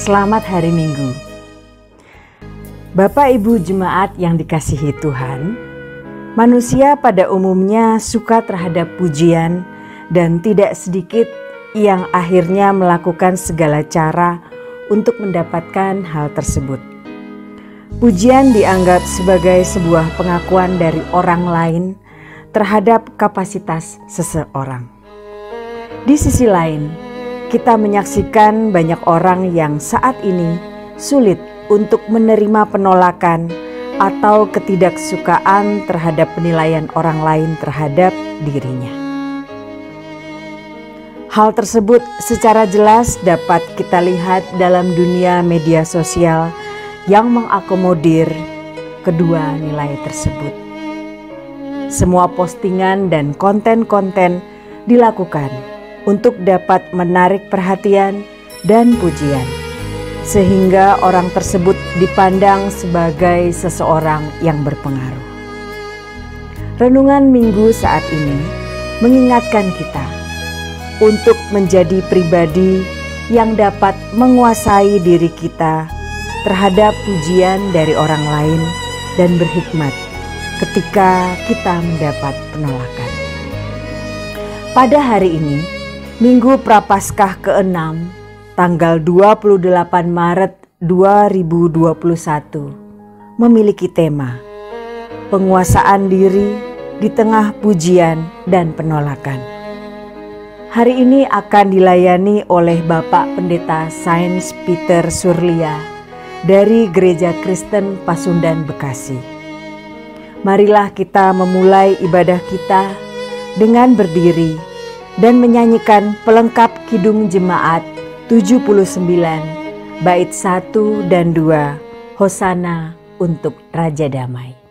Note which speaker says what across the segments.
Speaker 1: Selamat hari Minggu. Bapak Ibu jemaat yang dikasihi Tuhan, manusia pada umumnya suka terhadap pujian dan tidak sedikit yang akhirnya melakukan segala cara untuk mendapatkan hal tersebut. Pujian dianggap sebagai sebuah pengakuan dari orang lain terhadap kapasitas seseorang. Di sisi lain, kita menyaksikan banyak orang yang saat ini sulit untuk menerima penolakan atau ketidaksukaan terhadap penilaian orang lain terhadap dirinya. Hal tersebut secara jelas dapat kita lihat dalam dunia media sosial yang mengakomodir kedua nilai tersebut. Semua postingan dan konten-konten dilakukan untuk dapat menarik perhatian dan pujian, sehingga orang tersebut dipandang sebagai seseorang yang berpengaruh. Renungan Minggu saat ini mengingatkan kita untuk menjadi pribadi yang dapat menguasai diri kita terhadap pujian dari orang lain dan berhikmat ketika kita mendapat penolakan. Pada hari ini, Minggu Prapaskah ke-6, tanggal 28 Maret 2021, memiliki tema penguasaan diri di tengah pujian dan penolakan. Hari ini akan dilayani oleh Bapak Pendeta Sains Peter Surlia dari Gereja Kristen Pasundan, Bekasi. Marilah kita memulai ibadah kita dengan berdiri dan menyanyikan pelengkap Kidung Jemaat 79 bait 1 dan 2 Hosana untuk Raja Damai.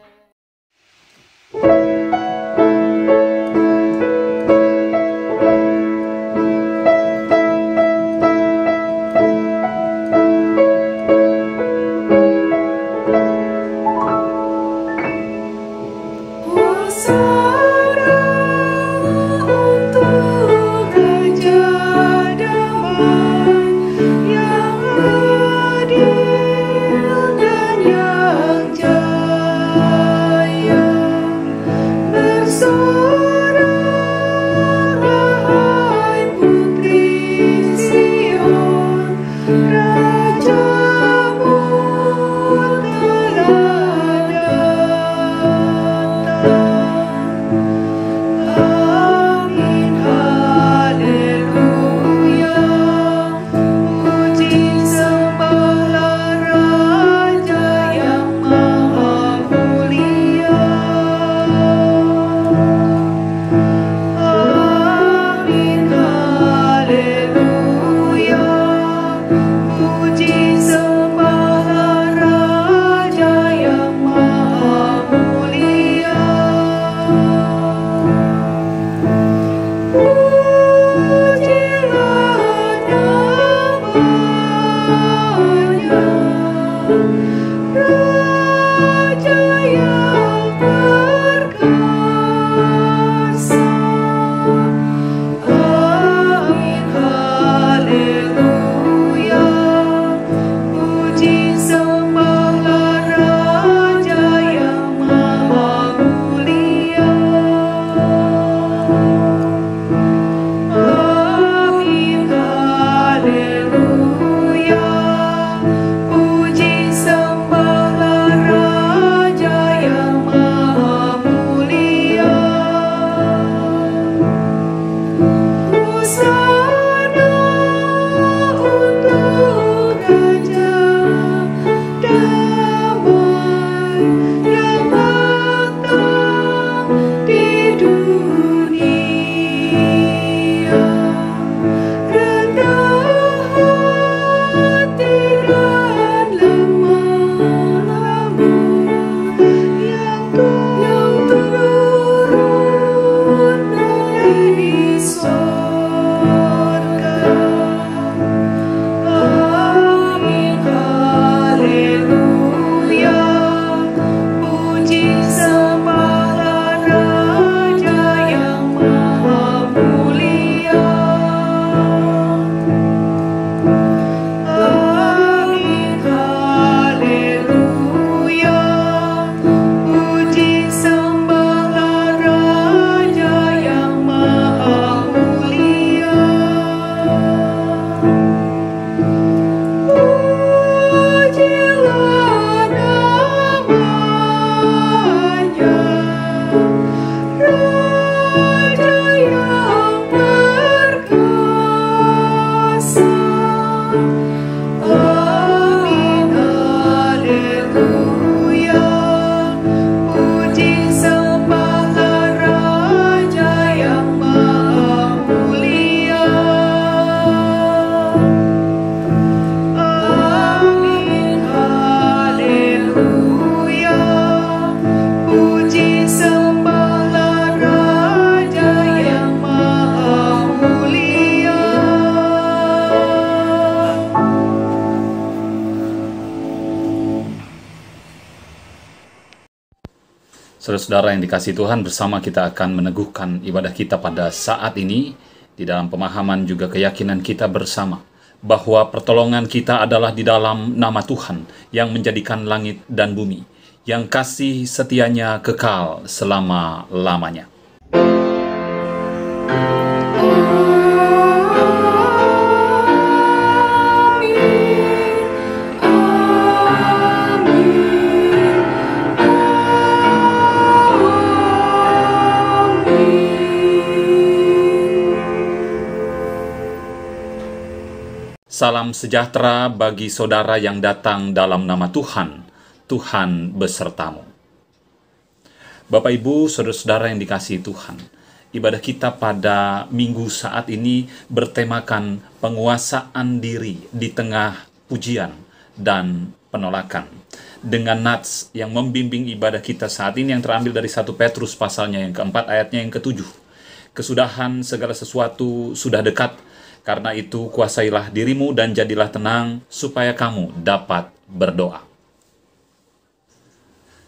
Speaker 2: Yang adil dan yang jaya. Saudara-saudara yang dikasihi Tuhan, bersama kita akan meneguhkan ibadah kita pada saat ini di dalam pemahaman juga keyakinan kita bersama bahwa pertolongan kita adalah di dalam nama Tuhan yang menjadikan langit dan bumi, yang kasih setianya kekal selama-lamanya. Salam sejahtera bagi saudara yang datang dalam nama Tuhan. Tuhan besertamu. Bapak Ibu, saudara-saudara yang dikasihi Tuhan, ibadah kita pada minggu saat ini bertemakan penguasaan diri di tengah pujian dan penolakan. Dengan nats yang membimbing ibadah kita saat ini yang terambil dari 1 Petrus pasalnya yang keempat ayatnya yang ke-7. Kesudahan segala sesuatu sudah dekat. Karena itu, kuasailah dirimu dan jadilah tenang, supaya kamu dapat berdoa.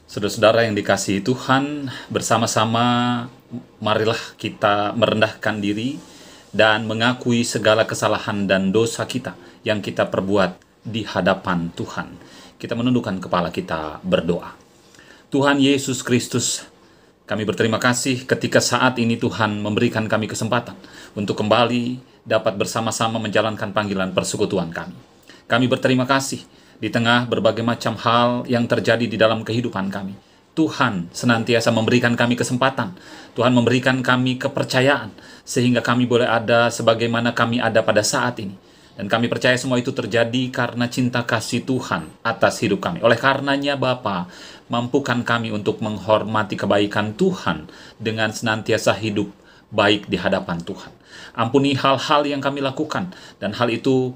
Speaker 2: Saudara-saudara yang dikasihi Tuhan, bersama-sama marilah kita merendahkan diri dan mengakui segala kesalahan dan dosa kita yang kita perbuat di hadapan Tuhan. Kita menundukkan kepala kita berdoa. Tuhan Yesus Kristus, kami berterima kasih ketika saat ini Tuhan memberikan kami kesempatan untuk kembali dapat bersama-sama menjalankan panggilan persekutuan kami. Kami berterima kasih di tengah berbagai macam hal yang terjadi di dalam kehidupan kami. Tuhan senantiasa memberikan kami kesempatan. Tuhan memberikan kami kepercayaan sehingga kami boleh ada sebagaimana kami ada pada saat ini. Dan kami percaya semua itu terjadi karena cinta kasih Tuhan atas hidup kami. Oleh karenanya Bapa, mampukan kami untuk menghormati kebaikan Tuhan dengan senantiasa hidup baik di hadapan Tuhan. Ampuni hal-hal yang kami lakukan, dan hal itu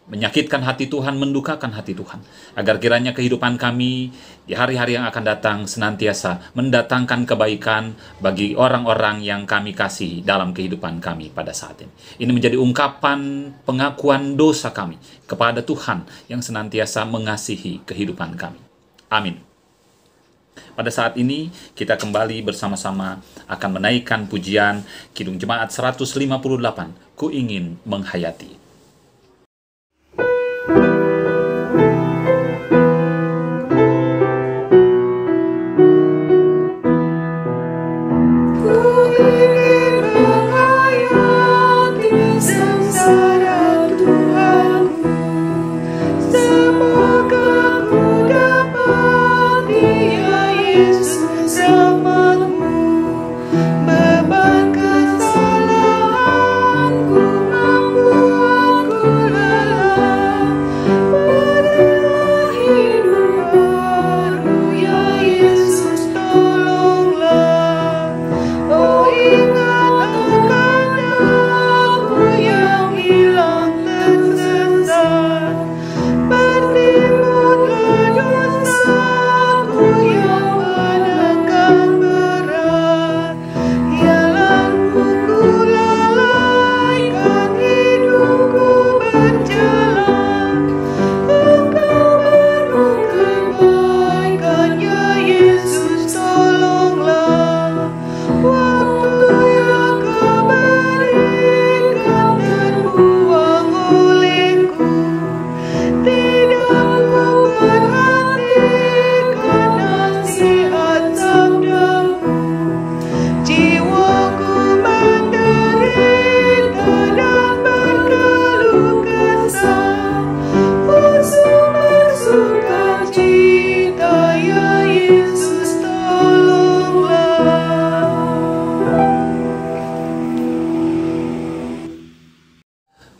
Speaker 2: menyakitkan hati Tuhan, mendukakan hati Tuhan. Agar kiranya kehidupan kami di hari-hari yang akan datang senantiasa mendatangkan kebaikan bagi orang-orang yang kami kasihi dalam kehidupan kami pada saat ini. Ini menjadi ungkapan pengakuan dosa kami kepada Tuhan yang senantiasa mengasihi kehidupan kami. Amin. Pada saat ini kita kembali bersama-sama akan menaikkan pujian Kidung Jemaat 158, Ku Ingin Menghayati.
Speaker 3: Beban kesalahanku mampu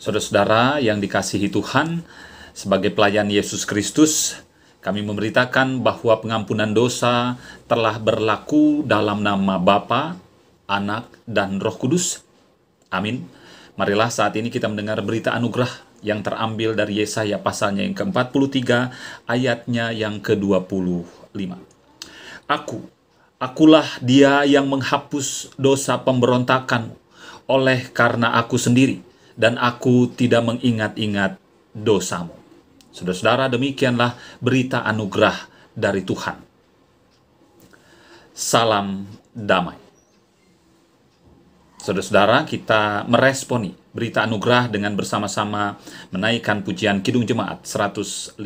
Speaker 2: Saudara-saudara yang dikasihi Tuhan, sebagai pelayan Yesus Kristus, kami memberitakan bahwa pengampunan dosa telah berlaku dalam nama Bapa, Anak, dan Roh Kudus. Amin. Marilah saat ini kita mendengar berita anugerah yang terambil dari Yesaya pasalnya yang ke-43, ayatnya yang ke-25. Akulah dia yang menghapus dosa pemberontakan oleh karena aku sendiri, dan aku tidak mengingat-ingat dosamu. Saudara-saudara, demikianlah berita anugerah dari Tuhan. Salam damai. Saudara-saudara, kita meresponi berita anugerah dengan bersama-sama menaikkan pujian Kidung Jemaat 150.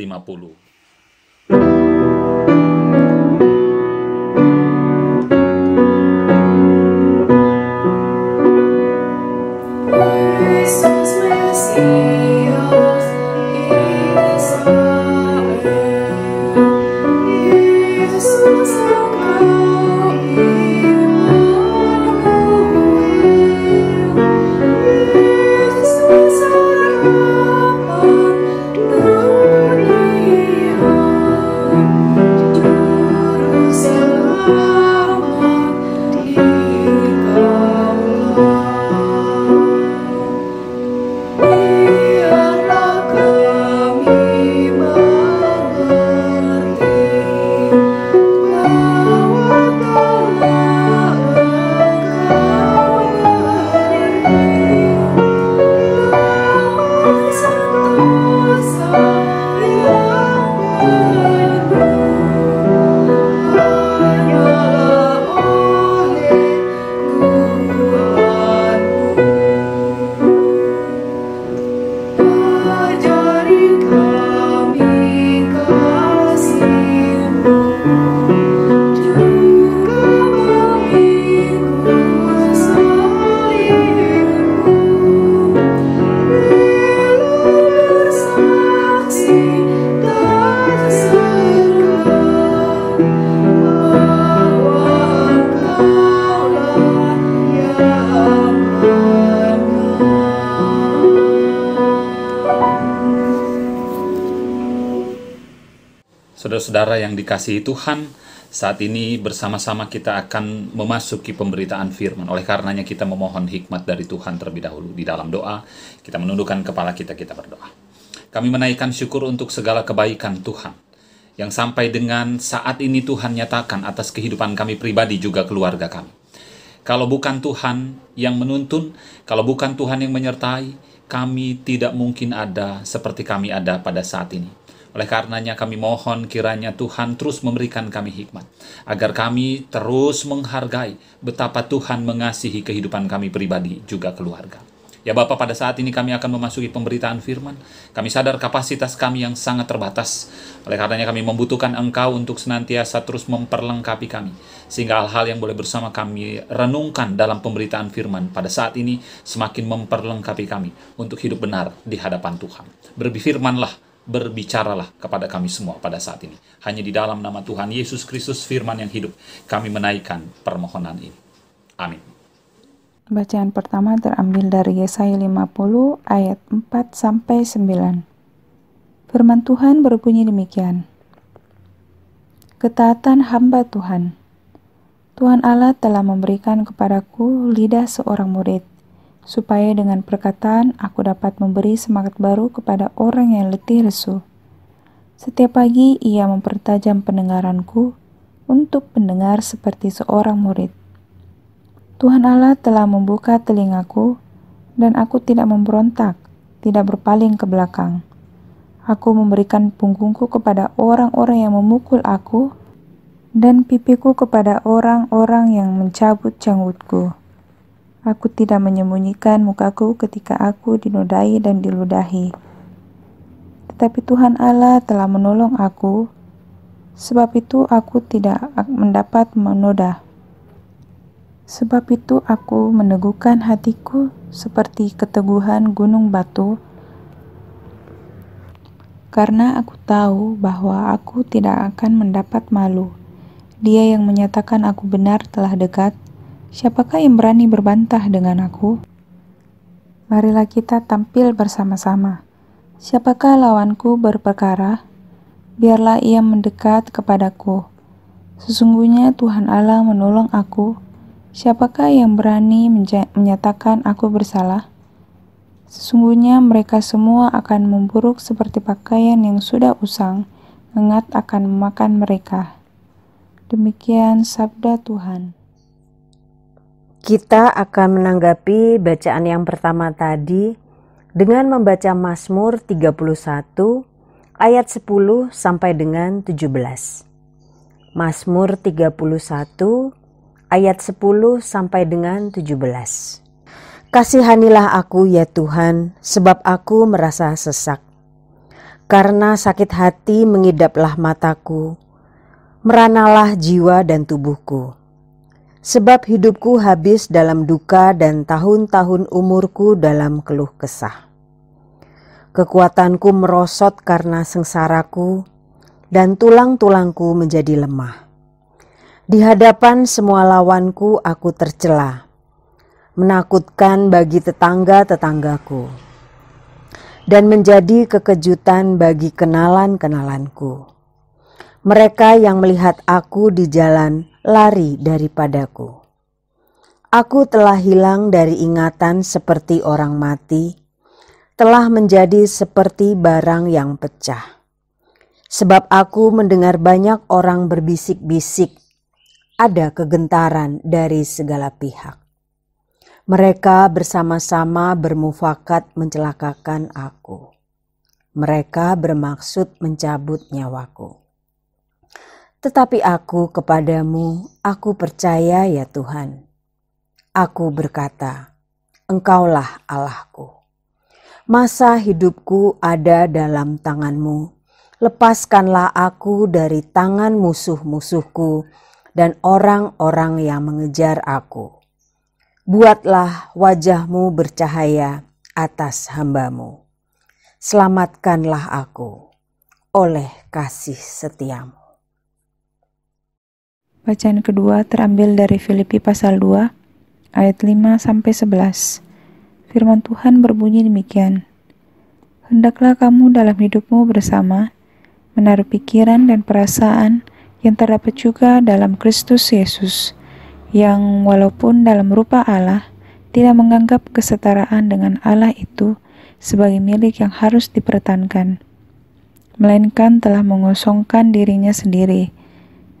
Speaker 2: Saudara-saudara yang dikasihi Tuhan, saat ini bersama-sama kita akan memasuki pemberitaan firman. Oleh karenanya kita memohon hikmat dari Tuhan terlebih dahulu. Di dalam doa, kita menundukkan kepala kita berdoa. Kami menaikkan syukur untuk segala kebaikan Tuhan, yang sampai dengan saat ini Tuhan nyatakan atas kehidupan kami pribadi juga keluarga kami. Kalau bukan Tuhan yang menuntun, kalau bukan Tuhan yang menyertai, kami tidak mungkin ada seperti kami ada pada saat ini. Oleh karenanya kami mohon kiranya Tuhan terus memberikan kami hikmat, agar kami terus menghargai betapa Tuhan mengasihi kehidupan kami pribadi juga keluarga. Ya Bapa, pada saat ini kami akan memasuki pemberitaan firman. Kami sadar kapasitas kami yang sangat terbatas. Oleh karenanya kami membutuhkan Engkau untuk senantiasa terus memperlengkapi kami, sehingga hal-hal yang boleh bersama kami renungkan dalam pemberitaan firman pada saat ini semakin memperlengkapi kami untuk hidup benar di hadapan Tuhan. Berfirmanlah, berbicaralah kepada kami semua pada saat ini. Hanya di dalam nama Tuhan Yesus Kristus firman yang hidup, kami menaikkan permohonan ini. Amin.
Speaker 3: Bacaan pertama terambil dari Yesaya 50 ayat 4-9. Firman Tuhan berbunyi demikian. Ketaatan hamba Tuhan. Tuhan Allah telah memberikan kepadaku lidah seorang murid, supaya dengan perkataan aku dapat memberi semangat baru kepada orang yang letih lesu. Setiap pagi ia mempertajam pendengaranku untuk pendengar seperti seorang murid. Tuhan Allah telah membuka telingaku, dan aku tidak memberontak, tidak berpaling ke belakang. Aku memberikan punggungku kepada orang-orang yang memukul aku, dan pipiku kepada orang-orang yang mencabut janggutku. Aku tidak menyembunyikan mukaku ketika aku dinodai dan diludahi. Tetapi Tuhan Allah telah menolong aku, sebab itu aku tidak mendapat menoda. Sebab itu aku meneguhkan hatiku seperti keteguhan gunung batu, karena aku tahu bahwa aku tidak akan mendapat malu. Dia yang menyatakan aku benar telah dekat. Siapakah yang berani berbantah dengan aku? Marilah kita tampil bersama-sama. Siapakah lawanku berperkara? Biarlah ia mendekat kepadaku. Sesungguhnya Tuhan Allah menolong aku. Siapakah yang berani menyatakan aku bersalah? Sesungguhnya mereka semua akan memburuk seperti pakaian yang sudah usang, ngengat akan memakan mereka. Demikian sabda Tuhan.
Speaker 1: Kita akan menanggapi bacaan yang pertama tadi dengan membaca Mazmur 31 ayat 10 sampai dengan 17. Mazmur 31 ayat 10 sampai dengan 17. Kasihanilah aku ya Tuhan, sebab aku merasa sesak. Karena sakit hati mengidaplah mataku, meranalah jiwa dan tubuhku. Sebab hidupku habis dalam duka dan tahun-tahun umurku dalam keluh kesah. Kekuatanku merosot karena sengsaraku, dan tulang-tulangku menjadi lemah. Di hadapan semua lawanku aku tercela, menakutkan bagi tetangga-tetanggaku, dan menjadi kekejutan bagi kenalan-kenalanku. Mereka yang melihat aku di jalan lari daripadaku. Aku telah hilang dari ingatan seperti orang mati, telah menjadi seperti barang yang pecah. Sebab aku mendengar banyak orang berbisik-bisik, ada kegentaran dari segala pihak. Mereka bersama-sama bermufakat mencelakakan aku. Mereka bermaksud mencabut nyawaku. Tetapi aku kepadamu, aku percaya ya Tuhan. Aku berkata, Engkaulah Allahku. Masa hidupku ada dalam tangan-Mu. Lepaskanlah aku dari tangan musuh-musuhku dan orang-orang yang mengejar aku. Buatlah wajah-Mu bercahaya atas hamba-Mu. Selamatkanlah aku oleh kasih setia-Mu.
Speaker 3: Bacaan kedua terambil dari Filipi pasal 2 ayat 5-11. Firman Tuhan berbunyi demikian. Hendaklah kamu dalam hidupmu bersama menaruh pikiran dan perasaan yang terdapat juga dalam Kristus Yesus, yang walaupun dalam rupa Allah tidak menganggap kesetaraan dengan Allah itu sebagai milik yang harus dipertahankan, melainkan telah mengosongkan dirinya sendiri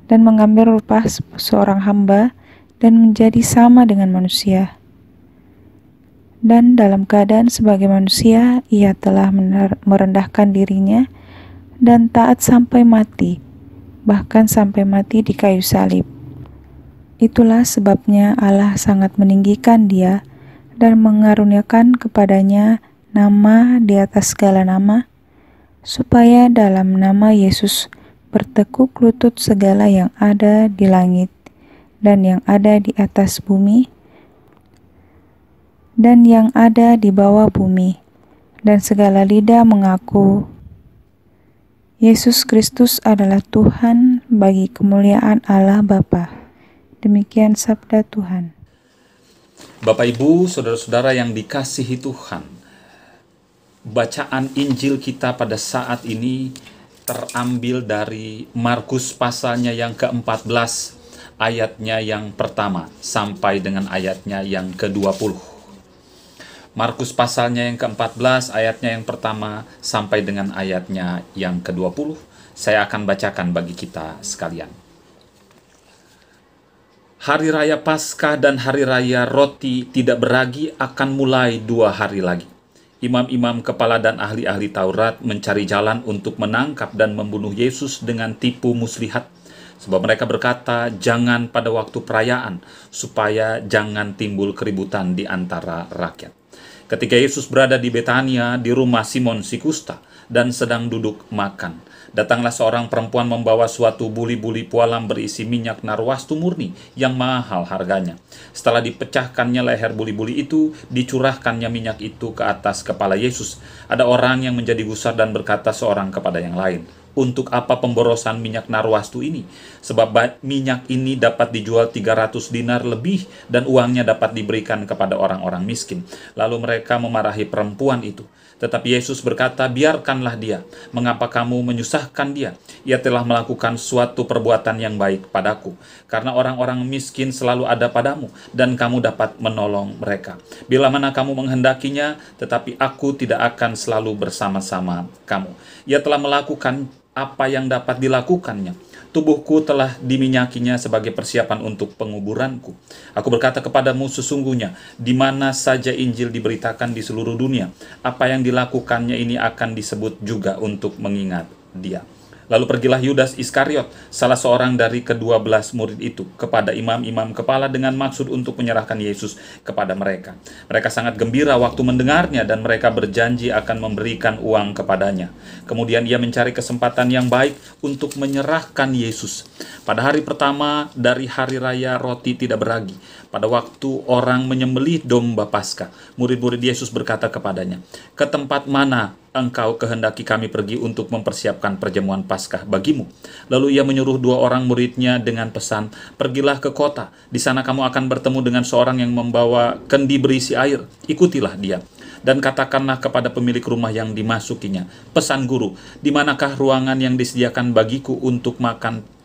Speaker 3: dan mengambil rupa seorang hamba dan menjadi sama dengan manusia. Dan dalam keadaan sebagai manusia, ia telah merendahkan dirinya dan taat sampai mati, bahkan sampai mati di kayu salib. Itulah sebabnya Allah sangat meninggikan dia dan mengaruniakan kepadanya nama di atas segala nama, supaya dalam nama Yesus bertekuk lutut segala yang ada di langit dan yang ada di atas bumi dan yang ada di bawah bumi, dan segala lidah mengaku Yesus Kristus adalah Tuhan bagi kemuliaan Allah Bapa. Demikian sabda Tuhan.
Speaker 2: Bapak Ibu, saudara-saudara yang dikasihi Tuhan, bacaan Injil kita pada saat ini terambil dari Markus pasalnya yang ke-14, ayatnya yang pertama sampai dengan ayatnya yang ke-20. Markus pasalnya yang ke-14, ayatnya yang pertama sampai dengan ayatnya yang ke-20. Saya akan bacakan bagi kita sekalian. Hari Raya Paskah dan Hari Raya Roti Tidak Beragi akan mulai 2 hari lagi. Imam-imam kepala dan ahli-ahli Taurat mencari jalan untuk menangkap dan membunuh Yesus dengan tipu muslihat. Sebab mereka berkata, jangan pada waktu perayaan, supaya jangan timbul keributan di antara rakyat. Ketika Yesus berada di Betania, di rumah Simon si Kusta, dan sedang duduk makan, datanglah seorang perempuan membawa suatu buli-buli pualam berisi minyak narwastu murni yang mahal harganya. Setelah dipecahkannya leher buli-buli itu, dicurahkannya minyak itu ke atas kepala Yesus. Ada orang yang menjadi gusar dan berkata seorang kepada yang lain, Untuk apa pemborosan minyak narwastu ini? Sebab minyak ini dapat dijual 300 dinar lebih dan uangnya dapat diberikan kepada orang-orang miskin. Lalu mereka memarahi perempuan itu. Tetapi Yesus berkata, biarkanlah dia. Mengapa kamu menyusahkan dia? Ia telah melakukan suatu perbuatan yang baik padaku. Karena orang-orang miskin selalu ada padamu, dan kamu dapat menolong mereka. Bila mana kamu menghendakinya, tetapi aku tidak akan selalu bersama-sama kamu. Ia telah melakukan apa yang dapat dilakukannya. Tubuhku telah diminyakinya sebagai persiapan untuk penguburanku. Aku berkata kepadamu, sesungguhnya di mana saja Injil diberitakan di seluruh dunia, apa yang dilakukannya ini akan disebut juga untuk mengingat dia. Lalu pergilah Yudas Iskariot, salah seorang dari ke-12 murid itu, kepada imam-imam kepala dengan maksud untuk menyerahkan Yesus kepada mereka. Mereka sangat gembira waktu mendengarnya dan mereka berjanji akan memberikan uang kepadanya. Kemudian ia mencari kesempatan yang baik untuk menyerahkan Yesus. Pada hari pertama dari hari raya roti tidak beragi, pada waktu orang menyembelih domba Paskah, murid-murid Yesus berkata kepadanya, "Ke tempat mana engkau kehendaki kami pergi untuk mempersiapkan perjamuan Paskah bagimu?" Lalu ia menyuruh 2 orang muridnya dengan pesan, "Pergilah ke kota, di sana kamu akan bertemu dengan seorang yang membawa kendi berisi air. Ikutilah dia. Dan katakanlah kepada pemilik rumah yang dimasukinya, 'Pesan guru, di manakah ruangan yang disediakan bagiku untuk makan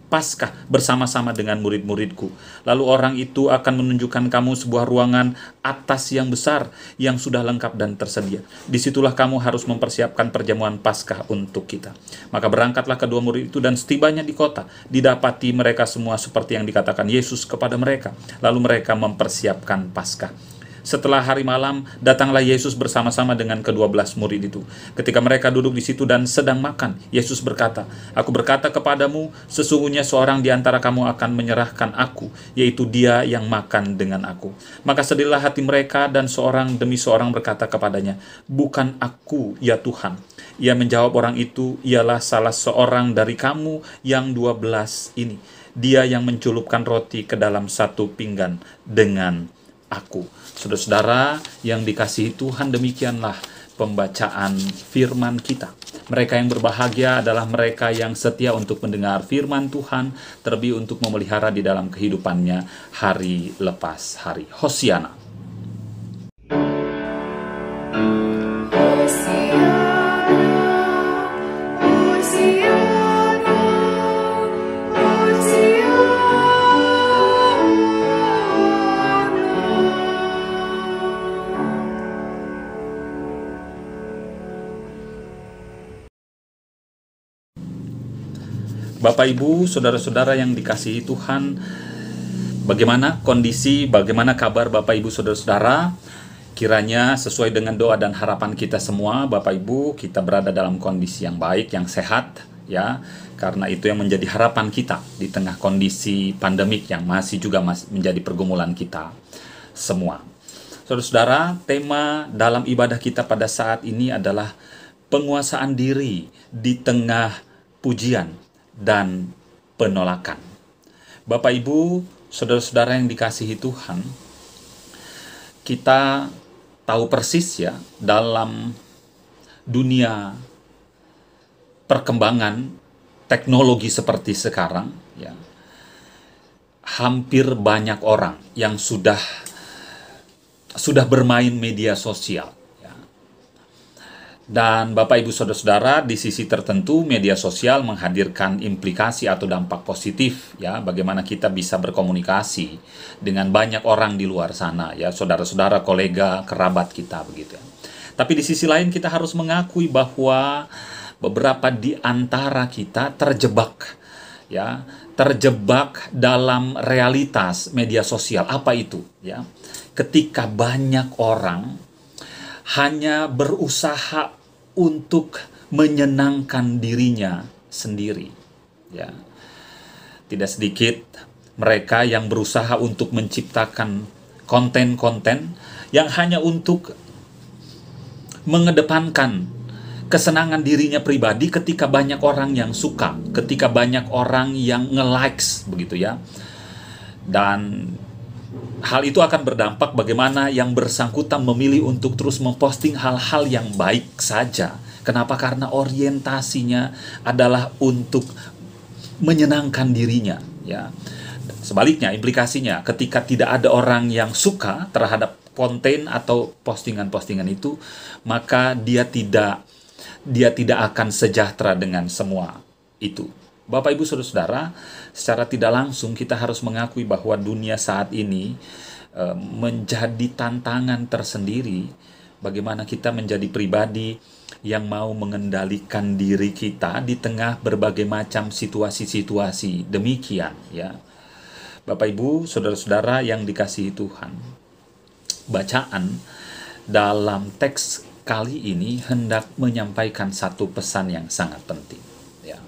Speaker 2: Paskah bersama-sama dengan murid-muridku?' Lalu orang itu akan menunjukkan kamu sebuah ruangan atas yang besar yang sudah lengkap dan tersedia. Disitulah kamu harus mempersiapkan perjamuan Paskah untuk kita." Maka berangkatlah kedua murid itu, dan setibanya di kota, didapati mereka semua seperti yang dikatakan Yesus kepada mereka. Lalu mereka mempersiapkan Paskah. Setelah hari malam, datanglah Yesus bersama-sama dengan ke-12 murid itu. Ketika mereka duduk di situ dan sedang makan, Yesus berkata, "Aku berkata kepadamu, sesungguhnya seorang di antara kamu akan menyerahkan aku, yaitu dia yang makan dengan aku." Maka sedihlah hati mereka, dan seorang demi seorang berkata kepadanya, "Bukan aku, ya Tuhan." Ia menjawab orang itu, "Ialah salah seorang dari kamu yang 12 ini. Dia yang mencelupkan roti ke dalam satu pinggan dengan aku." Saudara-saudara yang dikasihi Tuhan, demikianlah pembacaan firman kita. Mereka yang berbahagia adalah mereka yang setia untuk mendengar firman Tuhan, terlebih untuk memelihara di dalam kehidupannya hari lepas hari. Hosiana. Bapak, Ibu, saudara-saudara yang dikasihi Tuhan, bagaimana kondisi, bagaimana kabar Bapak, Ibu, saudara-saudara? Kiranya sesuai dengan doa dan harapan kita semua, Bapak, Ibu, kita berada dalam kondisi yang baik, yang sehat, ya. Karena itu yang menjadi harapan kita di tengah kondisi pandemik yang masih menjadi pergumulan kita semua. Saudara-saudara, tema dalam ibadah kita pada saat ini adalah penguasaan diri di tengah pujian dan penolakan. Bapak, Ibu, saudara-saudara yang dikasihi Tuhan, kita tahu persis ya, dalam dunia perkembangan teknologi seperti sekarang, ya, hampir banyak orang yang sudah bermain media sosial. Dan Bapak, Ibu, saudara-saudara, di sisi tertentu media sosial menghadirkan implikasi atau dampak positif, ya, bagaimana kita bisa berkomunikasi dengan banyak orang di luar sana, ya, saudara-saudara, kolega, kerabat kita, begitu. Tapi di sisi lain kita harus mengakui bahwa beberapa di antara kita terjebak, ya, terjebak dalam realitas media sosial. Apa itu, ya? Ketika banyak orang hanya berusaha untuk menyenangkan dirinya sendiri, ya. Tidak sedikit mereka yang berusaha untuk menciptakan konten-konten yang hanya untuk mengedepankan kesenangan dirinya pribadi ketika banyak orang yang suka, ketika banyak orang yang nge-likes, begitu ya. Dan hal itu akan berdampak bagaimana yang bersangkutan memilih untuk terus memposting hal-hal yang baik saja, Kenapa? Karena orientasinya adalah untuk menyenangkan dirinya, ya. Sebaliknya, implikasinya ketika tidak ada orang yang suka terhadap konten atau postingan-postingan itu, maka dia tidak akan sejahtera dengan semua itu. Bapak Ibu Saudara-saudara, secara tidak langsung kita harus mengakui bahwa dunia saat ini menjadi tantangan tersendiri bagaimana kita menjadi pribadi yang mau mengendalikan diri kita di tengah berbagai macam situasi-situasi demikian, ya. Bapak Ibu, Saudara-saudara yang dikasihi Tuhan, bacaan dalam teks kali ini hendak menyampaikan satu pesan yang sangat penting, ya.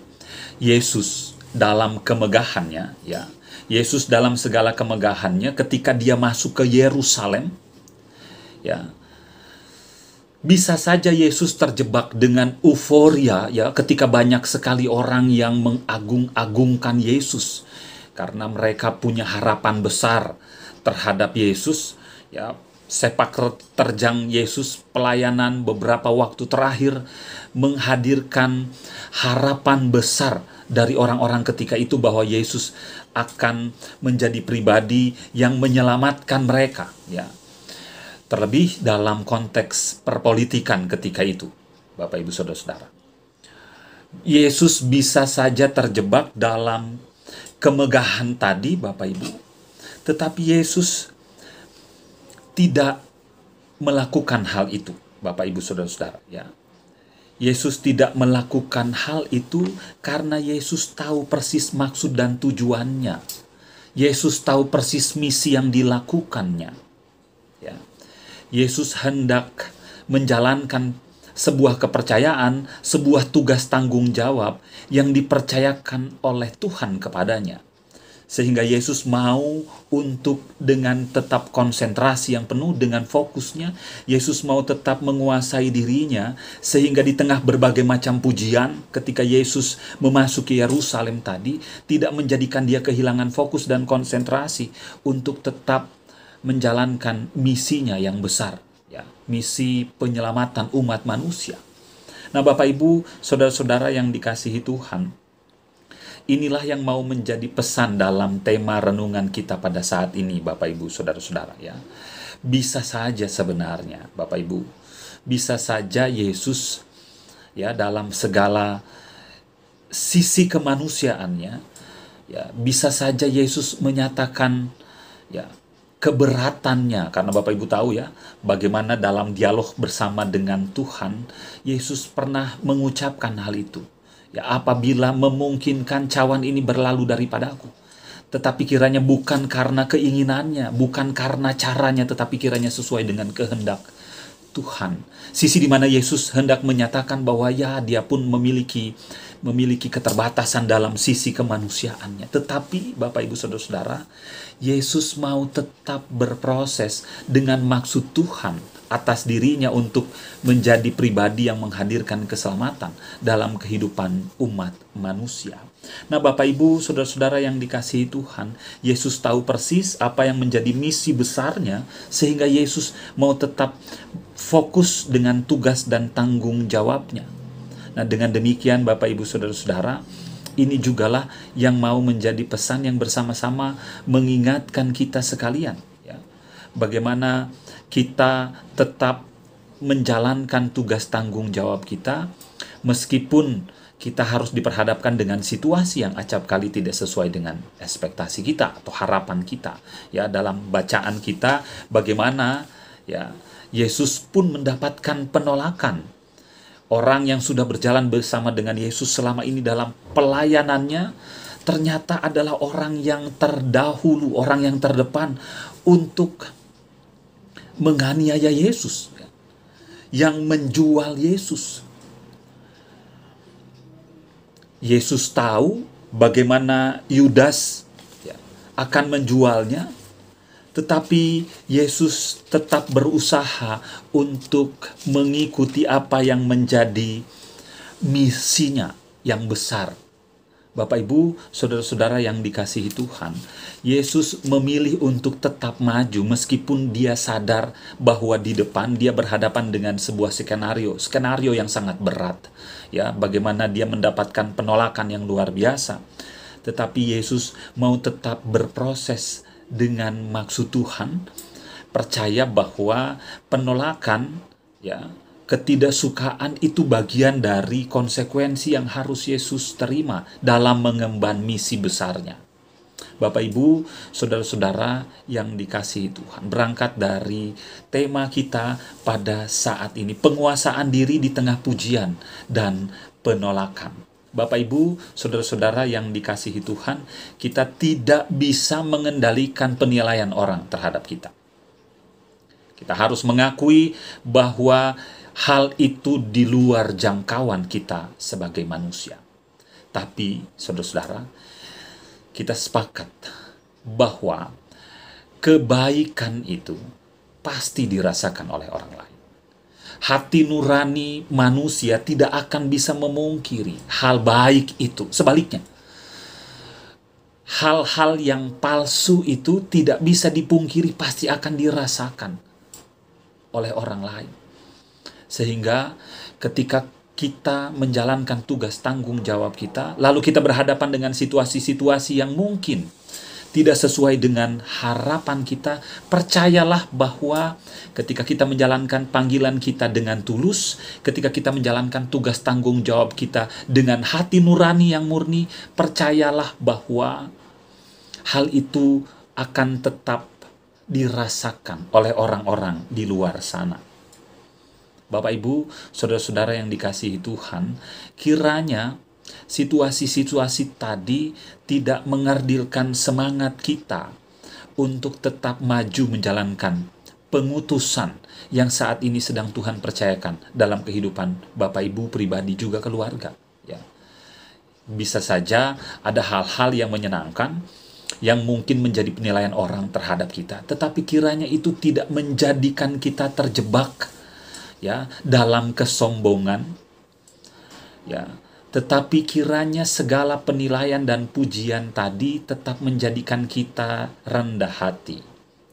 Speaker 2: Yesus dalam kemegahannya, ya. Yesus dalam segala kemegahannya ketika dia masuk ke Yerusalem, ya. Bisa saja Yesus terjebak dengan euforia, ya, ketika banyak sekali orang yang mengagung-agungkan Yesus karena mereka punya harapan besar terhadap Yesus, ya. Sepak terjang Yesus pelayanan beberapa waktu terakhir menghadirkan harapan besar dari orang-orang ketika itu bahwa Yesus akan menjadi pribadi yang menyelamatkan mereka, ya. Terlebih dalam konteks perpolitikan ketika itu, Bapak Ibu Saudara-saudara. Yesus bisa saja terjebak dalam kemegahan tadi, Bapak Ibu. Tetapi Yesus tidak melakukan hal itu, Bapak Ibu Saudara-saudara, ya. Yesus tidak melakukan hal itu karena Yesus tahu persis maksud dan tujuannya. Yesus tahu persis misi yang dilakukannya, ya. Yesus hendak menjalankan sebuah kepercayaan, sebuah tugas tanggung jawab yang dipercayakan oleh Tuhan kepadanya. Sehingga Yesus mau untuk dengan tetap konsentrasi yang penuh dengan fokusnya, Yesus mau tetap menguasai dirinya, sehingga di tengah berbagai macam pujian ketika Yesus memasuki Yerusalem tadi, tidak menjadikan dia kehilangan fokus dan konsentrasi untuk tetap menjalankan misinya yang besar, ya, misi penyelamatan umat manusia. Nah, Bapak Ibu, saudara-saudara yang dikasihi Tuhan, inilah yang mau menjadi pesan dalam tema renungan kita pada saat ini, Bapak Ibu, saudara-saudara, ya. Bisa saja sebenarnya, Bapak Ibu, bisa saja Yesus, ya, dalam segala sisi kemanusiaannya, ya, bisa saja Yesus menyatakan, ya, keberatannya, karena Bapak Ibu tahu, ya, bagaimana dalam dialog bersama dengan Tuhan, Yesus pernah mengucapkan hal itu. Ya, apabila memungkinkan cawan ini berlalu daripadaku, tetapi kiranya bukan karena keinginannya, bukan karena caranya, tetapi kiranya sesuai dengan kehendak Tuhan. Sisi di mana Yesus hendak menyatakan bahwa ya, dia pun memiliki keterbatasan dalam sisi kemanusiaannya. Tetapi Bapak Ibu Saudara-saudara, Yesus mau tetap berproses dengan maksud Tuhan atas dirinya untuk menjadi pribadi yang menghadirkan keselamatan dalam kehidupan umat manusia. Nah, Bapak Ibu Saudara-saudara yang dikasihi Tuhan, Yesus tahu persis apa yang menjadi misi besarnya, sehingga Yesus mau tetap fokus dengan tugas dan tanggung jawabnya. Nah, dengan demikian Bapak Ibu Saudara-saudara, ini jugalah yang mau menjadi pesan yang bersama-sama mengingatkan kita sekalian, ya. Bagaimana kita tetap menjalankan tugas tanggung jawab kita, meskipun kita harus diperhadapkan dengan situasi yang acap kali tidak sesuai dengan ekspektasi kita atau harapan kita. Ya, dalam bacaan kita, bagaimana, ya, Yesus pun mendapatkan penolakan. Orang yang sudah berjalan bersama dengan Yesus selama ini dalam pelayanannya, ternyata adalah orang yang terdahulu, orang yang terdepan untuk menganiaya Yesus, yang menjual Yesus. Yesus tahu bagaimana Yudas, ya, akan menjualnya, tetapi Yesus tetap berusaha untuk mengikuti apa yang menjadi misinya yang besar Bapak Ibu, saudara-saudara yang dikasihi Tuhan, Yesus memilih untuk tetap maju meskipun dia sadar bahwa di depan dia berhadapan dengan sebuah skenario yang sangat berat. Ya, bagaimana dia mendapatkan penolakan yang luar biasa. Tetapi Yesus mau tetap berproses dengan maksud Tuhan, percaya bahwa penolakan, ya, ketidaksukaan itu bagian dari konsekuensi yang harus Yesus terima dalam mengemban misi besarnya. Bapak Ibu, saudara-saudara yang dikasihi Tuhan, berangkat dari tema kita pada saat ini, penguasaan diri di tengah pujian dan penolakan. Bapak Ibu, saudara-saudara yang dikasihi Tuhan, kita tidak bisa mengendalikan penilaian orang terhadap kita. Kita harus mengakui bahwa hal itu di luar jangkauan kita sebagai manusia. Tapi, saudara-saudara, kita sepakat bahwa kebaikan itu pasti dirasakan oleh orang lain. Hati nurani manusia tidak akan bisa memungkiri hal baik itu. Sebaliknya, hal-hal yang palsu itu tidak bisa dipungkiri, pasti akan dirasakan oleh orang lain. Sehingga ketika kita menjalankan tugas tanggung jawab kita, lalu kita berhadapan dengan situasi-situasi yang mungkin tidak sesuai dengan harapan kita, percayalah bahwa ketika kita menjalankan panggilan kita dengan tulus, ketika kita menjalankan tugas tanggung jawab kita dengan hati nurani yang murni, percayalah bahwa hal itu akan tetap dirasakan oleh orang-orang di luar sana. Bapak Ibu, saudara-saudara yang dikasihi Tuhan, kiranya situasi-situasi tadi tidak mengerdilkan semangat kita untuk tetap maju menjalankan pengutusan yang saat ini sedang Tuhan percayakan dalam kehidupan Bapak Ibu pribadi juga keluarga. Ya. Bisa saja ada hal-hal yang menyenangkan, yang mungkin menjadi penilaian orang terhadap kita, tetapi kiranya itu tidak menjadikan kita terjebak, ya, dalam kesombongan, ya, tetapi kiranya segala penilaian dan pujian tadi tetap menjadikan kita rendah hati,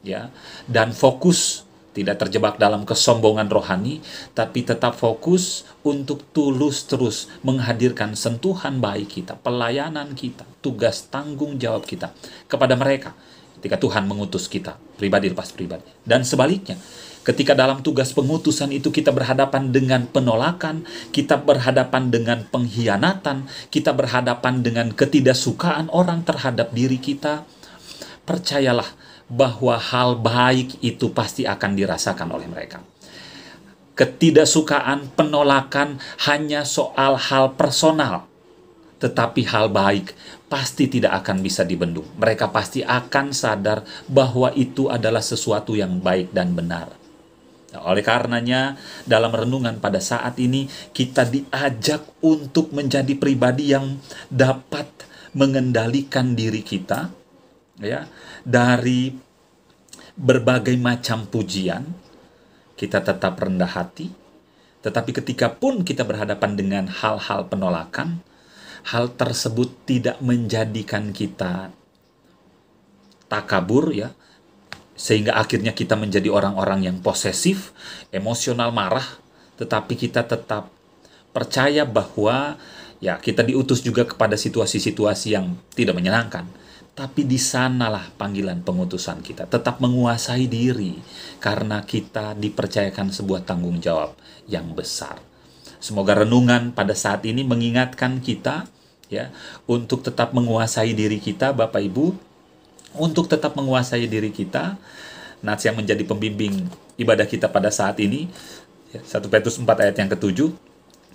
Speaker 2: ya, dan fokus, tidak terjebak dalam kesombongan rohani, tapi tetap fokus untuk tulus terus menghadirkan sentuhan baik kita, pelayanan kita, tugas tanggung jawab kita kepada mereka ketika Tuhan mengutus kita, pribadi lepas pribadi. Dan sebaliknya, ketika dalam tugas pengutusan itu kita berhadapan dengan penolakan, kita berhadapan dengan pengkhianatan, kita berhadapan dengan ketidaksukaan orang terhadap diri kita, percayalah bahwa hal baik itu pasti akan dirasakan oleh mereka. Ketidaksukaan, penolakan hanya soal hal personal, tetapi hal baik pasti tidak akan bisa dibendung. Mereka pasti akan sadar bahwa itu adalah sesuatu yang baik dan benar. Nah, oleh karenanya, dalam renungan pada saat ini, kita diajak untuk menjadi pribadi yang dapat mengendalikan diri kita, ya, dari berbagai macam pujian. Kita tetap rendah hati, tetapi ketika pun kita berhadapan dengan hal-hal penolakan, hal tersebut tidak menjadikan kita takabur, ya, sehingga akhirnya kita menjadi orang-orang yang posesif, emosional, marah, tetapi kita tetap percaya bahwa, ya, kita diutus juga kepada situasi-situasi yang tidak menyenangkan. Tapi di sanalah panggilan pengutusan kita, tetap menguasai diri karena kita dipercayakan sebuah tanggung jawab yang besar. Semoga renungan pada saat ini mengingatkan kita, ya, untuk tetap menguasai diri kita, Bapak Ibu, untuk tetap menguasai diri kita. Nats yang menjadi pembimbing ibadah kita pada saat ini, 1 Petrus 4 ayat yang ke-7,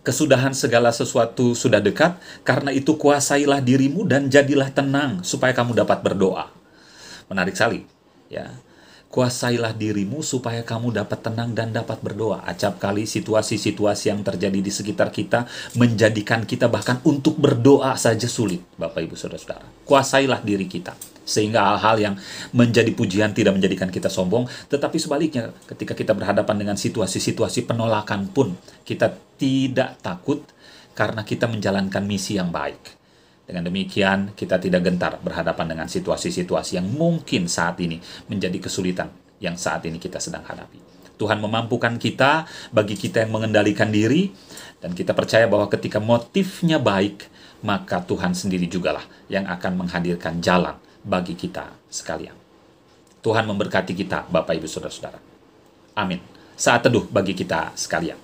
Speaker 2: kesudahan segala sesuatu sudah dekat, karena itu kuasailah dirimu dan jadilah tenang supaya kamu dapat berdoa. Menarik sekali, ya. Kuasailah dirimu supaya kamu dapat tenang dan dapat berdoa. Acap kali situasi-situasi yang terjadi di sekitar kita menjadikan kita bahkan untuk berdoa saja sulit, Bapak Ibu Saudara-saudara. Kuasailah diri kita, sehingga hal-hal yang menjadi pujian tidak menjadikan kita sombong, tetapi sebaliknya, ketika kita berhadapan dengan situasi-situasi penolakan pun, kita tidak takut karena kita menjalankan misi yang baik. Dengan demikian, kita tidak gentar berhadapan dengan situasi-situasi yang mungkin saat ini menjadi kesulitan yang saat ini kita sedang hadapi. Tuhan memampukan kita, bagi kita yang mengendalikan diri, dan kita percaya bahwa ketika motifnya baik, maka Tuhan sendiri jugalah yang akan menghadirkan jalan bagi kita sekalian. Tuhan memberkati kita, Bapak, Ibu, Saudara-saudara. Amin. Saat teduh bagi kita sekalian.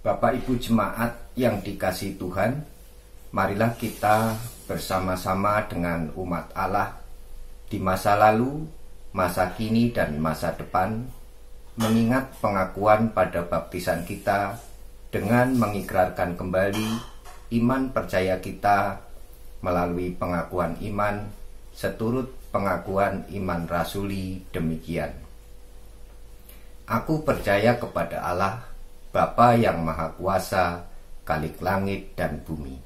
Speaker 4: Bapak Ibu jemaat yang dikasihi Tuhan, marilah kita bersama-sama dengan umat Allah di masa lalu, masa kini, dan masa depan mengingat pengakuan pada baptisan kita dengan mengikrarkan kembali iman percaya kita melalui pengakuan iman seturut pengakuan iman rasuli demikian. Aku percaya kepada Allah, Bapa yang Maha Kuasa, Khalik langit dan bumi,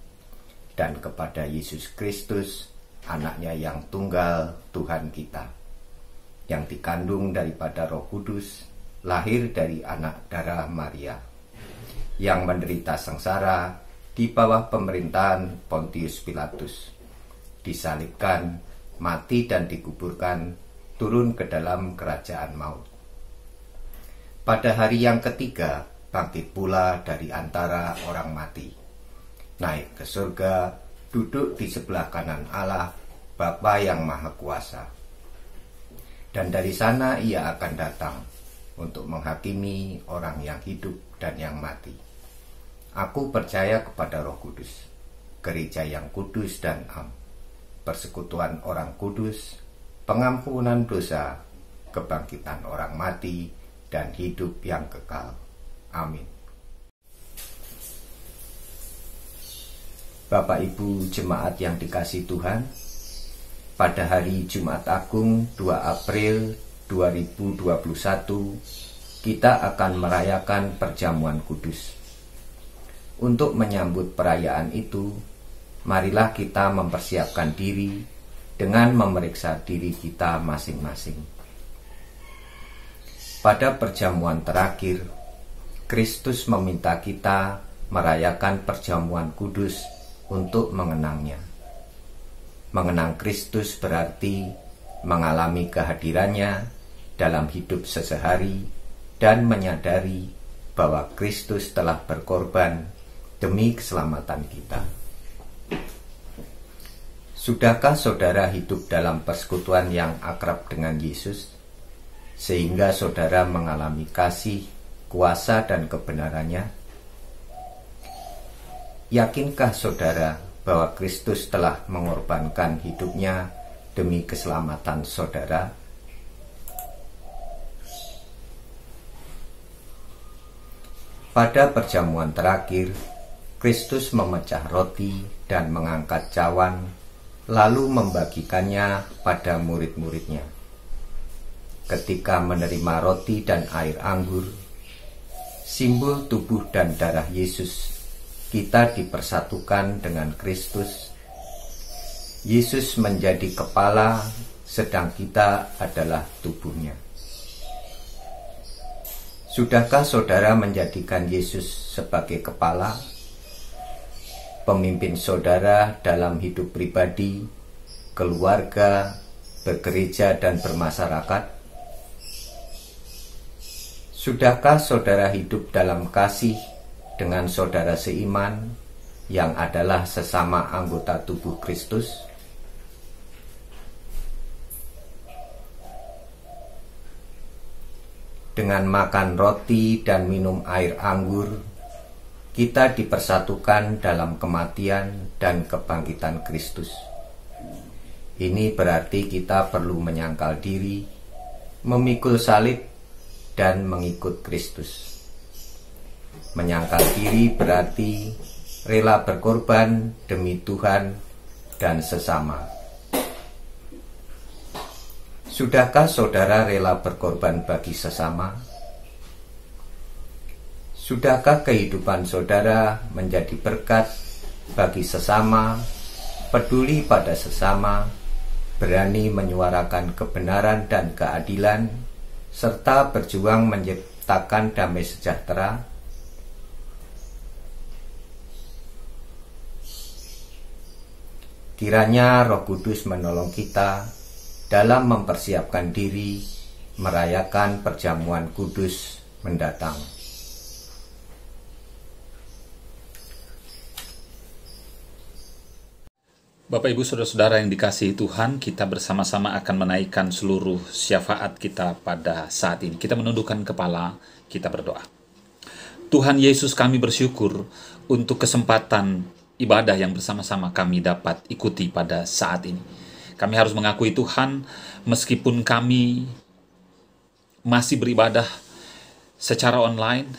Speaker 4: dan kepada Yesus Kristus, anaknya yang tunggal Tuhan kita, yang dikandung daripada Roh Kudus, lahir dari anak darah Maria, yang menderita sengsara di bawah pemerintahan Pontius Pilatus, disalibkan, mati dan dikuburkan, turun ke dalam kerajaan maut. Pada hari yang ketiga, bangkit pula dari antara orang mati, naik ke surga, duduk di sebelah kanan Allah, Bapa yang Maha Kuasa. Dan dari sana ia akan datang untuk menghakimi orang yang hidup dan yang mati. Aku percaya kepada Roh Kudus, gereja yang kudus dan am, persekutuan orang kudus, pengampunan dosa, kebangkitan orang mati, dan hidup yang kekal. Amin. Bapak Ibu jemaat yang dikasihi Tuhan, pada hari Jumat Agung 2 April 2021, kita akan merayakan perjamuan kudus. Untuk menyambut perayaan itu, marilah kita mempersiapkan diri dengan memeriksa diri kita masing-masing. Pada perjamuan terakhir, Kristus meminta kita merayakan perjamuan kudus untuk mengenangnya. Mengenang Kristus berarti mengalami kehadirannya dalam hidup sehari-hari dan menyadari bahwa Kristus telah berkorban demi keselamatan kita. Sudahkah saudara hidup dalam persekutuan yang akrab dengan Yesus, sehingga saudara mengalami kasih, kuasa, dan kebenarannya? Yakinkah saudara bahwa Kristus telah mengorbankan hidupnya demi keselamatan saudara? Pada perjamuan terakhir, Kristus memecah roti dan mengangkat cawan, lalu membagikannya pada murid-muridnya. Ketika menerima roti dan air anggur, simbol tubuh dan darah Yesus, kita dipersatukan dengan Kristus. Yesus menjadi kepala, sedang kita adalah tubuhnya. Sudahkah saudara menjadikan Yesus sebagai kepala, pemimpin saudara dalam hidup pribadi, keluarga, bergereja, dan bermasyarakat? Sudahkah saudara hidup dalam kasih dengan saudara seiman yang adalah sesama anggota tubuh Kristus? Dengan makan roti dan minum air anggur, kita dipersatukan dalam kematian dan kebangkitan Kristus. Ini berarti kita perlu menyangkal diri, memikul salib, dan mengikut Kristus. Menyangkal diri berarti rela berkorban demi Tuhan dan sesama. Sudahkah saudara rela berkorban bagi sesama? Sudahkah kehidupan saudara menjadi berkat bagi sesama, peduli pada sesama, berani menyuarakan kebenaran dan keadilan, serta berjuang menciptakan damai sejahtera? Kiranya Roh Kudus menolong kita dalam mempersiapkan diri merayakan perjamuan kudus mendatang.
Speaker 2: Bapak, Ibu, Saudara-saudara yang dikasihi Tuhan, kita bersama-sama akan menaikkan seluruh syafaat kita pada saat ini. Kita menundukkan kepala, kita berdoa. Tuhan Yesus, kami bersyukur untuk kesempatan ibadah yang bersama-sama kami dapat ikuti pada saat ini. Kami harus mengakui Tuhan, meskipun kami masih beribadah secara online,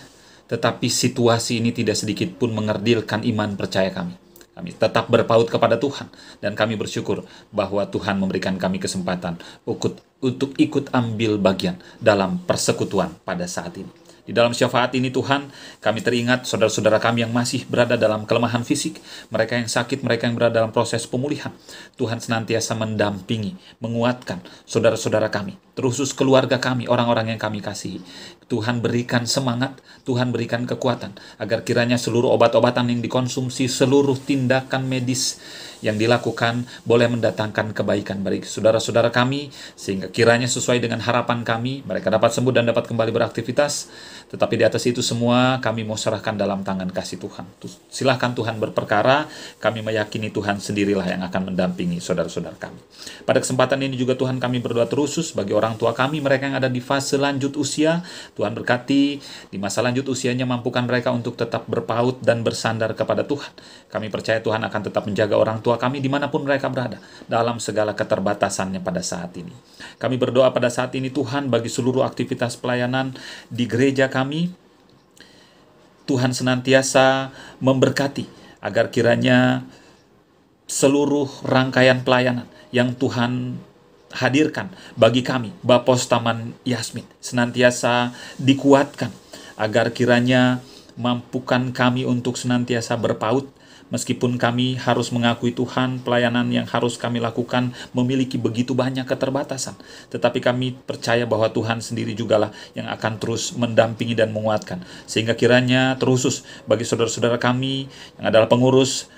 Speaker 2: tetapi situasi ini tidak sedikit pun mengerdilkan iman percaya kami. Kami tetap berpaut kepada Tuhan, dan kami bersyukur bahwa Tuhan memberikan kami kesempatan untuk ikut ambil bagian dalam persekutuan pada saat ini. Di dalam syafaat ini Tuhan, kami teringat saudara-saudara kami yang masih berada dalam kelemahan fisik, mereka yang sakit, mereka yang berada dalam proses pemulihan. Tuhan senantiasa mendampingi, menguatkan saudara-saudara kami, terkhusus keluarga kami, orang-orang yang kami kasihi. Tuhan berikan semangat, Tuhan berikan kekuatan, agar kiranya seluruh obat-obatan yang dikonsumsi, seluruh tindakan medis yang dilakukan boleh mendatangkan kebaikan bagi saudara-saudara kami, sehingga kiranya sesuai dengan harapan kami, mereka dapat sembuh dan dapat kembali beraktivitas. Tetapi di atas itu semua kami mau serahkan dalam tangan kasih Tuhan. Silahkan Tuhan berperkara, kami meyakini Tuhan sendirilah yang akan mendampingi saudara-saudara kami. Pada kesempatan ini juga Tuhan kami berdoa terusus bagi orang tua kami, mereka yang ada di fase lanjut usia. Tuhan berkati di masa lanjut usianya, mampukan mereka untuk tetap berpaut dan bersandar kepada Tuhan. Kami percaya Tuhan akan tetap menjaga orang tua kami dimanapun mereka berada, dalam segala keterbatasannya pada saat ini. Kami berdoa pada saat ini Tuhan bagi seluruh aktivitas pelayanan di gereja kami. Tuhan senantiasa memberkati agar kiranya seluruh rangkaian pelayanan yang Tuhan hadirkan bagi kami, Bapos Taman Yasmin, senantiasa dikuatkan agar kiranya mampukan kami untuk senantiasa berpaut. Meskipun kami harus mengakui Tuhan, pelayanan yang harus kami lakukan memiliki begitu banyak keterbatasan. Tetapi kami percaya bahwa Tuhan sendiri jugalah yang akan terus mendampingi dan menguatkan. Sehingga kiranya terkhusus bagi saudara-saudara kami yang adalah pengurus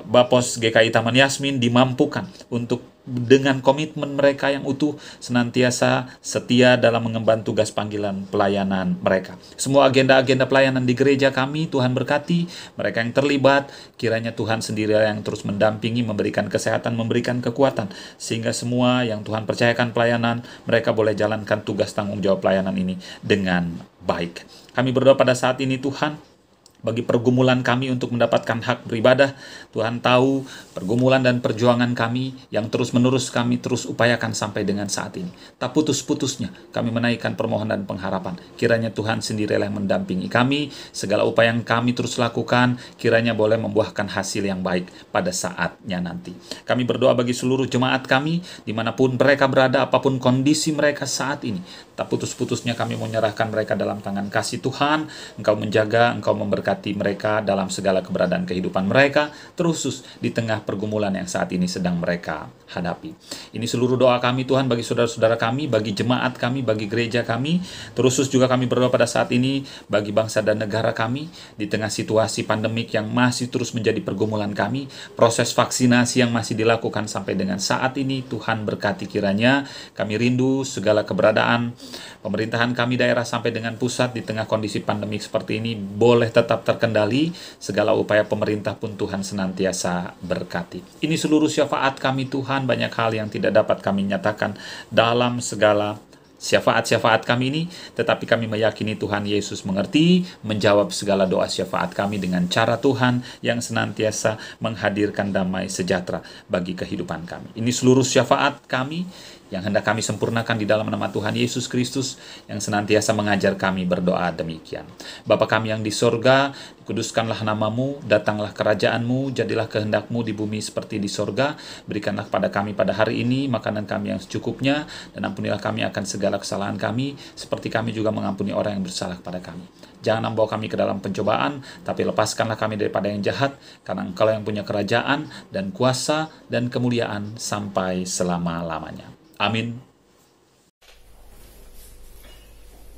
Speaker 2: Bapos GKI Taman Yasmin dimampukan untuk dengan komitmen mereka yang utuh senantiasa setia dalam mengemban tugas panggilan pelayanan mereka. Semua agenda-agenda pelayanan di gereja kami Tuhan berkati, mereka yang terlibat kiranya Tuhan sendiri yang terus mendampingi, memberikan kesehatan, memberikan kekuatan, sehingga semua yang Tuhan percayakan pelayanan mereka boleh jalankan tugas tanggung jawab pelayanan ini dengan baik. Kami berdoa pada saat ini Tuhan bagi pergumulan kami untuk mendapatkan hak beribadah. Tuhan tahu pergumulan dan perjuangan kami yang terus-menerus kami terus upayakan sampai dengan saat ini. Tak putus-putusnya kami menaikkan permohonan dan pengharapan. Kiranya Tuhan sendirilah yang mendampingi kami. Segala upaya yang kami terus lakukan kiranya boleh membuahkan hasil yang baik pada saatnya nanti. Kami berdoa bagi seluruh jemaat kami dimanapun mereka berada, apapun kondisi mereka saat ini. Tak putus-putusnya kami menyerahkan mereka dalam tangan kasih Tuhan. Engkau menjaga, Engkau memberkati mereka dalam segala keberadaan kehidupan mereka, terkhusus di tengah pergumulan yang saat ini sedang mereka hadapi. Ini seluruh doa kami Tuhan bagi saudara-saudara kami, bagi jemaat kami, bagi gereja kami. Terkhusus juga kami berdoa pada saat ini bagi bangsa dan negara kami di tengah situasi pandemik yang masih terus menjadi pergumulan kami. Proses vaksinasi yang masih dilakukan sampai dengan saat ini, Tuhan berkati kiranya. Kami rindu segala keberadaan pemerintahan kami daerah sampai dengan pusat di tengah kondisi pandemik seperti ini boleh tetap terkendali. Segala upaya pemerintah pun Tuhan senantiasa berkati. Ini seluruh syafaat kami Tuhan, banyak hal yang tidak dapat kami nyatakan dalam segala syafaat-syafaat kami ini, tetapi kami meyakini Tuhan Yesus mengerti, menjawab segala doa syafaat kami dengan cara Tuhan yang senantiasa menghadirkan damai sejahtera bagi kehidupan kami. Ini seluruh syafaat kami yang hendak kami sempurnakan di dalam nama Tuhan Yesus Kristus yang senantiasa mengajar kami berdoa demikian. Bapa kami yang di sorga, kuduskanlah namamu, datanglah kerajaanmu, jadilah kehendakmu di bumi seperti di sorga. Berikanlah kepada kami pada hari ini makanan kami yang secukupnya, dan ampunilah kami akan segala kesalahan kami, seperti kami juga mengampuni orang yang bersalah kepada kami. Jangan membawa kami ke dalam pencobaan, tapi lepaskanlah kami daripada yang jahat, karena Engkau yang punya kerajaan dan kuasa dan kemuliaan sampai selama-lamanya. Amin.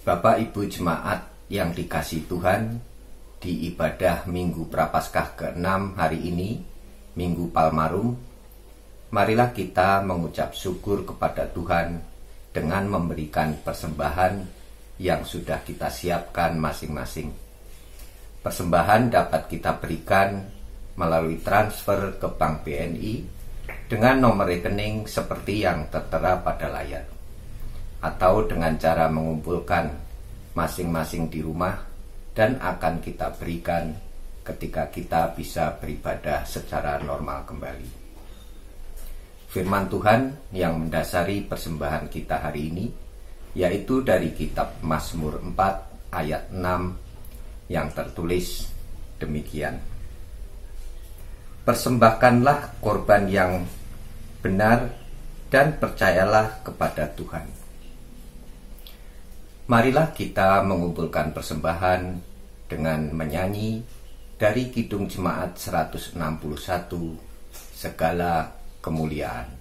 Speaker 4: Bapak Ibu Jemaat yang dikasihi Tuhan, di ibadah Minggu Prapaskah ke-6 hari ini, Minggu Palmarum, marilah kita mengucap syukur kepada Tuhan dengan memberikan persembahan yang sudah kita siapkan masing-masing. Persembahan dapat kita berikan melalui transfer ke Bank BNI dengan nomor rekening seperti yang tertera pada layar, atau dengan cara mengumpulkan masing-masing di rumah dan akan kita berikan ketika kita bisa beribadah secara normal kembali. Firman Tuhan yang mendasari persembahan kita hari ini yaitu dari kitab Mazmur 4 ayat 6 yang tertulis demikian. Persembahkanlah korban yang benar dan percayalah kepada Tuhan. Marilah kita mengumpulkan persembahan dengan menyanyi dari Kidung Jemaat 161, Segala Kemuliaan.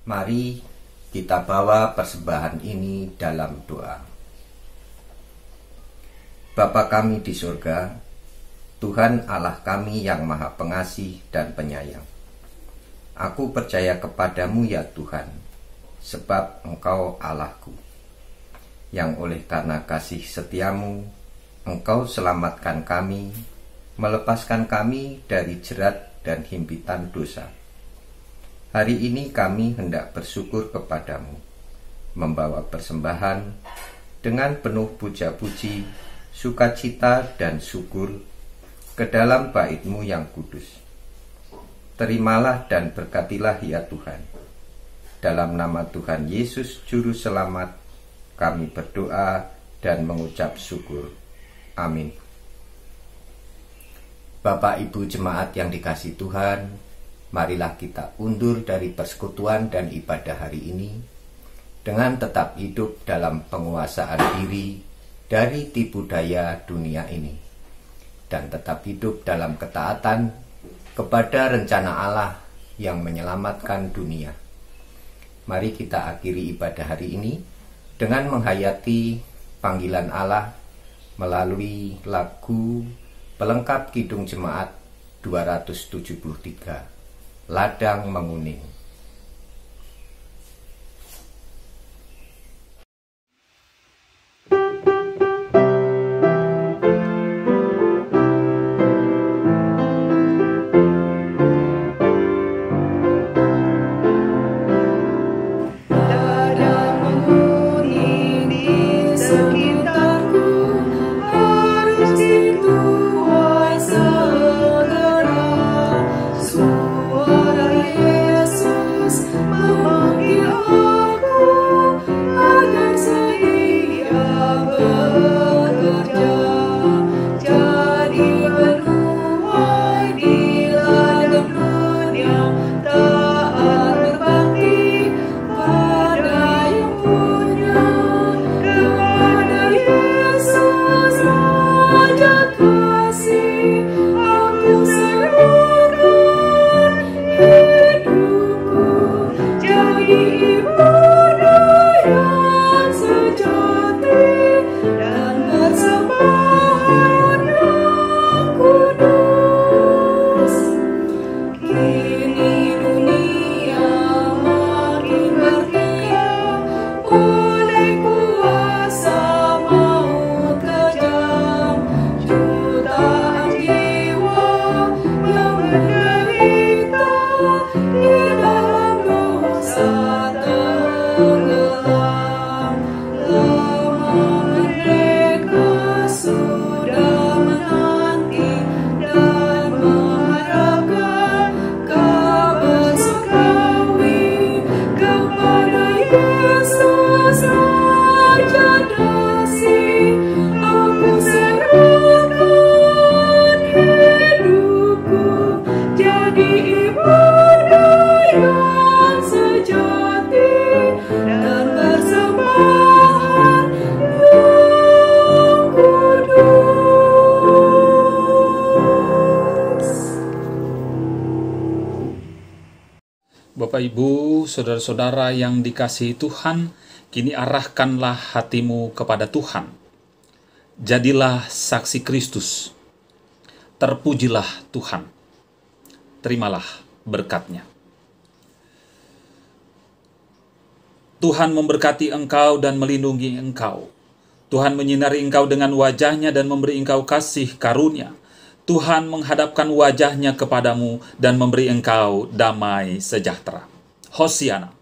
Speaker 4: Mari kita bawa persembahan ini dalam doa. Bapa kami di surga, Tuhan Allah kami yang maha pengasih dan penyayang. Aku percaya kepadamu ya Tuhan, sebab Engkau Allahku, yang oleh karena kasih setiamu, Engkau selamatkan kami, melepaskan kami dari jerat dan himpitan dosa. Hari ini kami hendak bersyukur kepadamu, membawa persembahan dengan penuh puja-puji, sukacita dan syukur ke dalam bait-Mu yang kudus. Terimalah dan berkatilah ya Tuhan. Dalam nama Tuhan Yesus Juru Selamat, kami berdoa dan mengucap syukur. Amin. Bapak Ibu jemaat yang dikasihi Tuhan, marilah kita undur dari persekutuan dan ibadah hari ini dengan tetap hidup dalam penguasaan diri dari tipu daya dunia ini dan tetap hidup dalam ketaatan kepada rencana Allah yang menyelamatkan dunia. Mari kita akhiri ibadah hari ini dengan menghayati panggilan Allah melalui lagu pelengkap Kidung Jemaat 273. Ladang Menguning.
Speaker 5: Suara Yesus
Speaker 2: Bapak, Ibu, saudara-saudara yang dikasihi Tuhan, kini arahkanlah hatimu kepada Tuhan. Jadilah saksi Kristus. Terpujilah Tuhan. Terimalah berkat-Nya. Tuhan memberkati engkau dan melindungi engkau. Tuhan menyinari engkau dengan wajah-Nya dan memberi engkau kasih karunia. Tuhan menghadapkan wajah-Nya kepadamu dan memberi engkau damai sejahtera. Hosiana.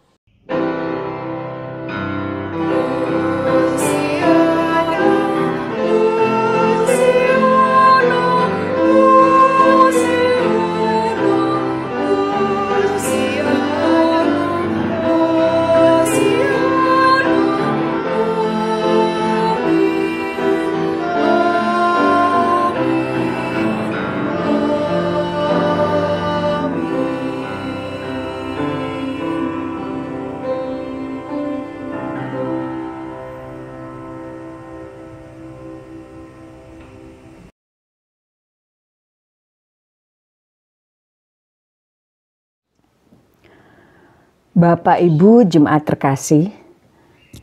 Speaker 1: Bapak, Ibu, jemaat terkasih,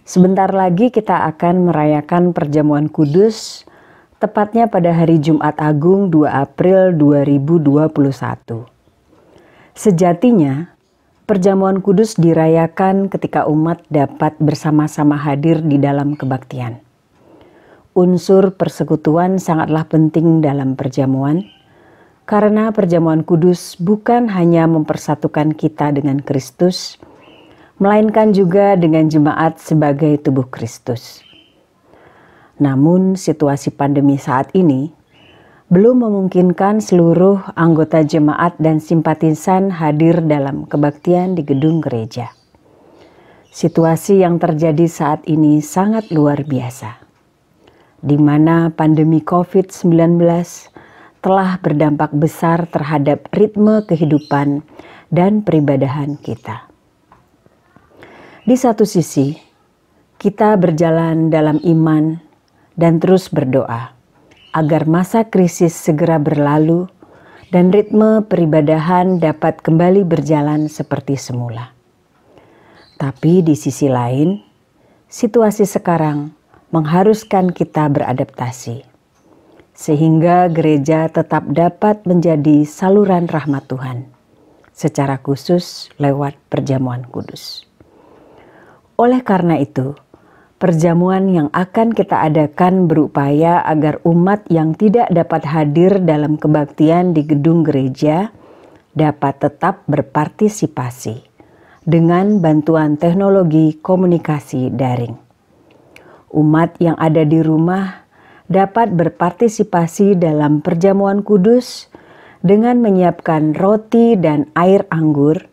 Speaker 1: sebentar lagi kita akan merayakan perjamuan kudus, tepatnya pada hari Jumat Agung 2 April 2021. Sejatinya, perjamuan kudus dirayakan ketika umat dapat bersama-sama hadir di dalam kebaktian. Unsur persekutuan sangatlah penting dalam perjamuan, karena perjamuan kudus bukan hanya mempersatukan kita dengan Kristus, melainkan juga dengan jemaat sebagai tubuh Kristus. Namun situasi pandemi saat ini belum memungkinkan seluruh anggota jemaat dan simpatisan hadir dalam kebaktian di gedung gereja. Situasi yang terjadi saat ini sangat luar biasa, di mana pandemi COVID-19 telah berdampak besar terhadap ritme kehidupan dan peribadahan kita. Di satu sisi, kita berjalan dalam iman dan terus berdoa agar masa krisis segera berlalu dan ritme peribadahan dapat kembali berjalan seperti semula. Tapi di sisi lain, situasi sekarang mengharuskan kita beradaptasi, sehingga gereja tetap dapat menjadi saluran rahmat Tuhan, secara khusus lewat perjamuan kudus. Oleh karena itu, perjamuan yang akan kita adakan berupaya agar umat yang tidak dapat hadir dalam kebaktian di gedung gereja dapat tetap berpartisipasi dengan bantuan teknologi komunikasi daring. Umat yang ada di rumah dapat berpartisipasi dalam perjamuan kudus dengan menyiapkan roti dan air anggur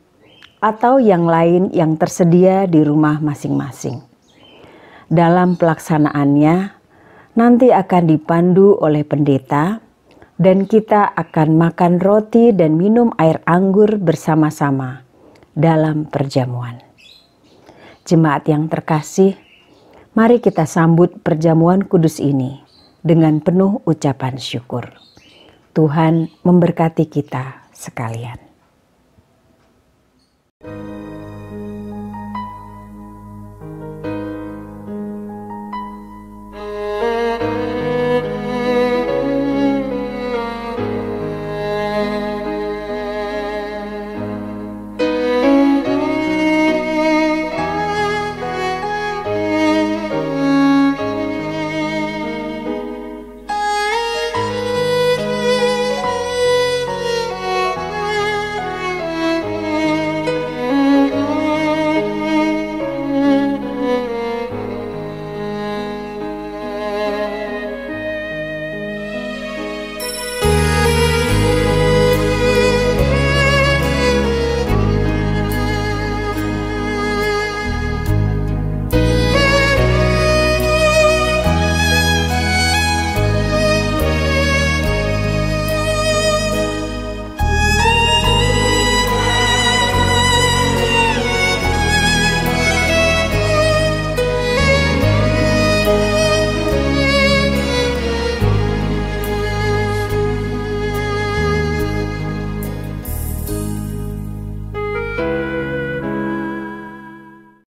Speaker 1: atau yang lain yang tersedia di rumah masing-masing. Dalam pelaksanaannya, nanti akan dipandu oleh pendeta dan kita akan makan roti dan minum air anggur bersama-sama dalam perjamuan. Jemaat yang terkasih, mari kita sambut perjamuan kudus ini dengan penuh ucapan syukur. Tuhan memberkati kita sekalian.